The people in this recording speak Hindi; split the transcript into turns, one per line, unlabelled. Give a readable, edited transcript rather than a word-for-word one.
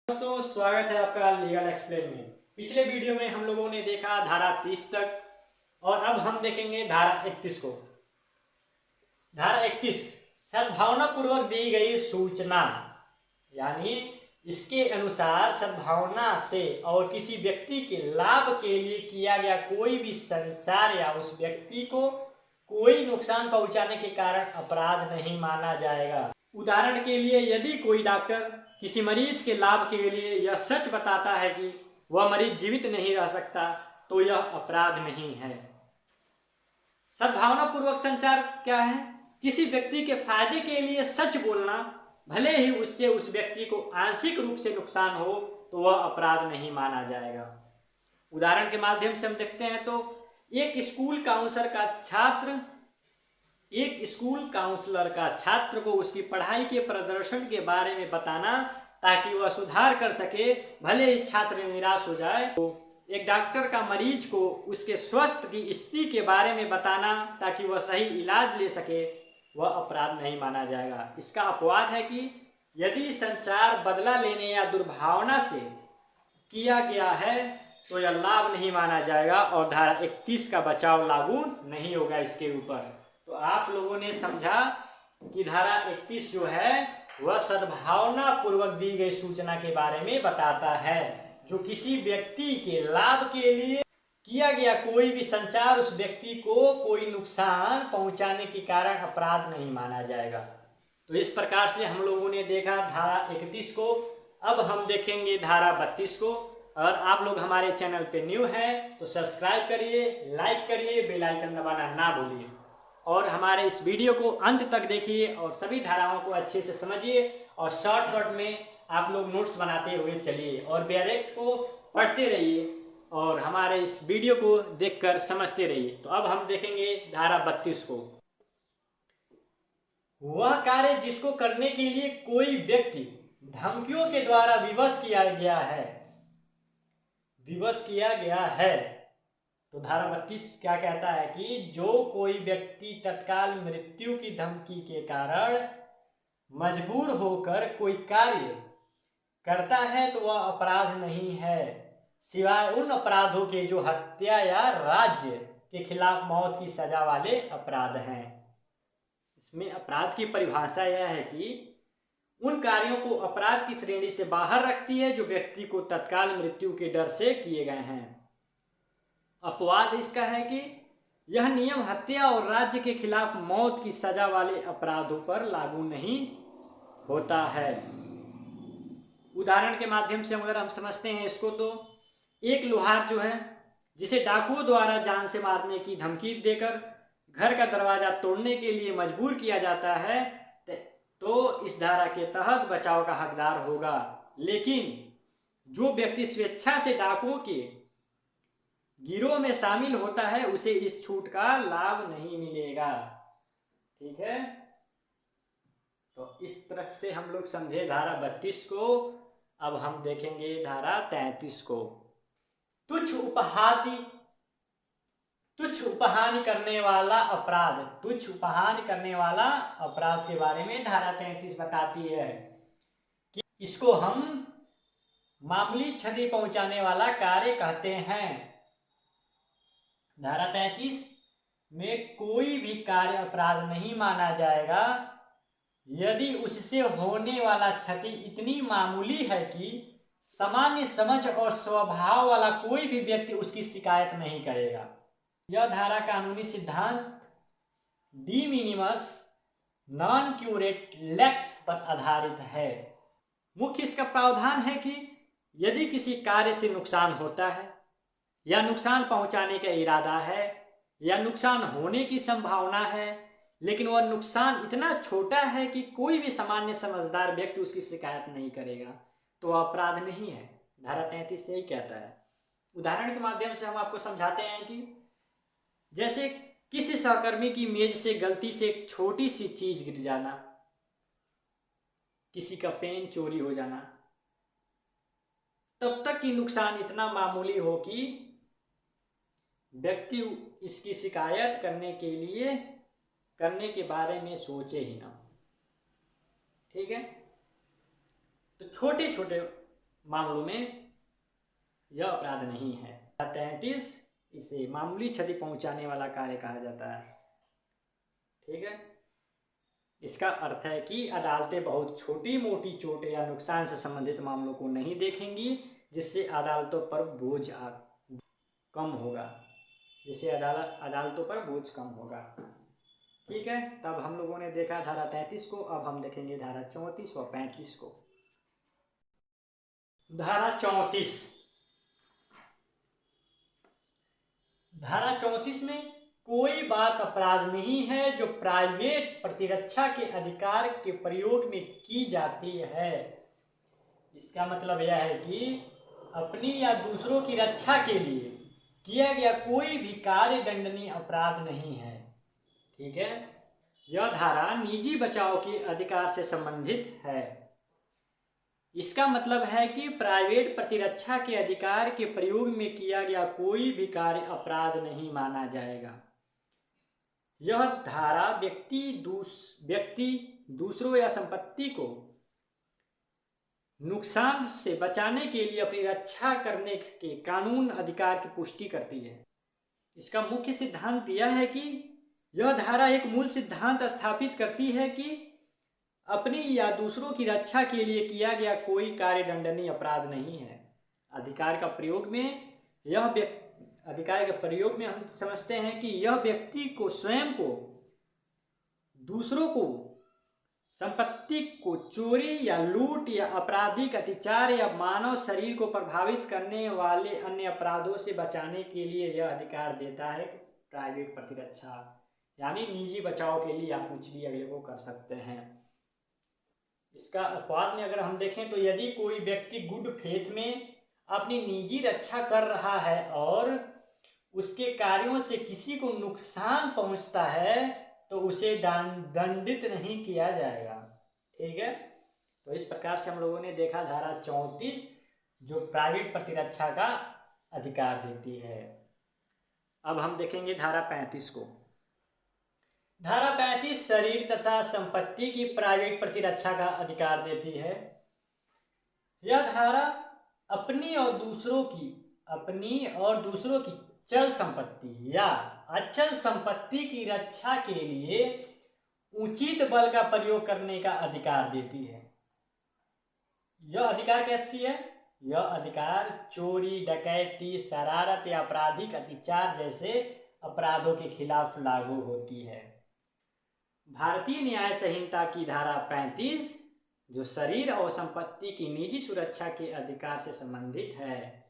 दोस्तों, स्वागत है आपका लीगल एक्सप्लेन में। पिछले वीडियो में हम लोगों ने देखा धारा 30 तक और अब हम देखेंगे धारा 31 को। धारा 31 सद्भावना पूर्वक दी गई सूचना, यानी इसके अनुसार सद्भावना से और किसी व्यक्ति के लाभ के लिए किया गया कोई भी संचार या उस व्यक्ति को कोई नुकसान पहुंचाने के कारण अपराध नहीं माना जाएगा। उदाहरण के लिए, यदि कोई डॉक्टर किसी मरीज के लाभ के लिए यह सच बताता है कि वह मरीज जीवित नहीं रह सकता, तो यह अपराध नहीं है। सद्भावना पूर्वक संचार क्या है? किसी व्यक्ति के फायदे के लिए सच बोलना, भले ही उससे उस व्यक्ति को आंशिक रूप से नुकसान हो, तो वह अपराध नहीं माना जाएगा। उदाहरण के माध्यम से हम देखते हैं तो एक स्कूल काउंसलर का छात्र को उसकी पढ़ाई के प्रदर्शन के बारे में बताना ताकि वह सुधार कर सके, भले ही छात्र निराश हो जाए। तो एक डॉक्टर का मरीज को उसके स्वास्थ्य की स्थिति के बारे में बताना ताकि वह सही इलाज ले सके, वह अपराध नहीं माना जाएगा। इसका अपवाद है कि यदि संचार बदला लेने या दुर्भावना से किया गया है तो यह लाभ नहीं माना जाएगा और धारा 31 का बचाव लागू नहीं होगा इसके ऊपर। तो आप लोगों ने समझा कि धारा 31 जो है वह सद्भावना पूर्वक दी गई सूचना के बारे में बताता है, जो किसी व्यक्ति के लाभ के लिए किया गया कोई भी संचार उस व्यक्ति को कोई नुकसान पहुंचाने के कारण अपराध नहीं माना जाएगा। तो इस प्रकार से हम लोगों ने देखा धारा 31 को। अब हम देखेंगे धारा 32 को। अगर आप लोग हमारे चैनल पे न्यू हैं तो सब्सक्राइब करिए, लाइक करिए, बेल आइकन दबाना ना भूलिए और हमारे इस वीडियो को अंत तक देखिए और सभी धाराओं को अच्छे से समझिए और शॉर्टकट में आप लोग नोट्स बनाते हुए चलिए और डायरेक्ट को पढ़ते रहिए और हमारे इस वीडियो को देखकर समझते रहिए। तो अब हम देखेंगे धारा 32 को। वह कार्य जिसको करने के लिए कोई व्यक्ति धमकियों के द्वारा विवश किया गया है, तो धारा 32 क्या कहता है कि जो कोई व्यक्ति तत्काल मृत्यु की धमकी के कारण मजबूर होकर कोई कार्य करता है तो वह अपराध नहीं है, सिवाय उन अपराधों के जो हत्या या राज्य के खिलाफ मौत की सजा वाले अपराध हैं। इसमें अपराध की परिभाषा यह है कि उन कार्यों को अपराध की श्रेणी से बाहर रखती है जो व्यक्ति को तत्काल मृत्यु के डर से किए गए हैं। अपवाद इसका है कि यह नियम हत्या और राज्य के खिलाफ मौत की सजा वाले अपराधों पर लागू नहीं होता है। उदाहरण के माध्यम से अगर हम समझते हैं इसको, तो एक लोहार जो है जिसे डाकुओं द्वारा जान से मारने की धमकी देकर घर का दरवाजा तोड़ने के लिए मजबूर किया जाता है, तो इस धारा के तहत बचाव का हकदार होगा। लेकिन जो व्यक्ति स्वेच्छा से डाकुओं के गिरोह में शामिल होता है उसे इस छूट का लाभ नहीं मिलेगा। ठीक है, तो इस तरह से हम लोग समझे धारा 32 को। अब हम देखेंगे धारा 33 को। तुच्छ उपहानि करने वाला अपराध के बारे में धारा 33 बताती है कि इसको हम मामूली क्षति पहुंचाने वाला कार्य कहते हैं। धारा 33 में कोई भी कार्य अपराध नहीं माना जाएगा यदि उससे होने वाला क्षति इतनी मामूली है कि सामान्य समझ और स्वभाव वाला कोई भी व्यक्ति उसकी शिकायत नहीं करेगा। यह धारा कानूनी सिद्धांत de minimis non curat lex पर आधारित है। मुख्य इसका प्रावधान है कि यदि किसी कार्य से नुकसान होता है या नुकसान पहुंचाने का इरादा है या नुकसान होने की संभावना है, लेकिन वह नुकसान इतना छोटा है कि कोई भी सामान्य समझदार व्यक्ति उसकी शिकायत नहीं करेगा, तो वह अपराध नहीं है। धारा 33 से ही कहता है। उदाहरण के माध्यम से हम आपको समझाते हैं कि जैसे किसी सहकर्मी की मेज से गलती से एक छोटी सी चीज गिर जाना, किसी का पेन चोरी हो जाना, तब तक कि नुकसान इतना मामूली हो कि व्यक्ति इसकी शिकायत करने के बारे में सोचे ही ना। ठीक है, तो छोटे छोटे मामलों में यह अपराध नहीं है। 33 इसे मामूली क्षति पहुंचाने वाला कार्य कहा जाता है। ठीक है, इसका अर्थ है कि अदालतें बहुत छोटी मोटी चोट या नुकसान से संबंधित मामलों को नहीं देखेंगी, जिससे अदालतों पर बोझ कम होगा, जिससे अदालतों पर बोझ कम होगा। ठीक है, तब हम लोगों ने देखा धारा 33 को। अब हम देखेंगे धारा 34 और 35 को। धारा 34, धारा 34 में कोई बात अपराध नहीं है जो प्राइवेट प्रतिरक्षा के अधिकार के प्रयोग में की जाती है। इसका मतलब यह है कि अपनी या दूसरों की रक्षा के लिए किया गया कोई भी कार्य दंडनीय अपराध नहीं है। ठीक है, यह धारा निजी बचाव के अधिकार से संबंधित है। इसका मतलब है कि प्राइवेट प्रतिरक्षा के अधिकार के प्रयोग में किया गया कोई भी कार्य अपराध नहीं माना जाएगा। यह धारा व्यक्ति दूसरों या संपत्ति को नुकसान से बचाने के लिए अपनी रक्षा करने के कानून अधिकार की पुष्टि करती है। इसका मुख्य सिद्धांत यह है कि यह धारा एक मूल सिद्धांत स्थापित करती है कि अपनी या दूसरों की रक्षा के लिए किया गया कोई कार्य दंडनीय अपराध नहीं है। अधिकार का प्रयोग में हम समझते हैं कि यह व्यक्ति को स्वयं को, दूसरों को, संपत्ति को चोरी या लूट या आपराधिक अत्याचार या मानव शरीर को प्रभावित करने वाले अन्य अपराधों से बचाने के लिए यह अधिकार देता है। प्राइवेट प्रतिरक्षा यानी निजी बचाव के लिए आप कुछ भी अगले को कर सकते हैं। इसका अपवाद में अगर हम देखें तो यदि कोई व्यक्ति गुड फेथ में अपनी निजी रक्षा कर रहा है और उसके कार्यों से किसी को नुकसान पहुंचता है तो उसे दंडित नहीं किया जाएगा। ठीक है, तो इस प्रकार से हम लोगों ने देखा धारा 34 जो प्राइवेट प्रतिरक्षा का अधिकार देती है। अब हम देखेंगे धारा 35 को। धारा 35 शरीर तथा संपत्ति की प्राइवेट प्रतिरक्षा का अधिकार देती है। यह धारा अपनी और दूसरों की चल संपत्ति या अचल संपत्ति की रक्षा के लिए उचित बल का प्रयोग करने का अधिकार देती है। यह अधिकार कैसी है? यह अधिकार चोरी, डकैती, शरारत या आपराधिक अत्याचार जैसे अपराधों के खिलाफ लागू होती है। भारतीय न्याय संहिता की धारा 35 जो शरीर और संपत्ति की निजी सुरक्षा के अधिकार से संबंधित है,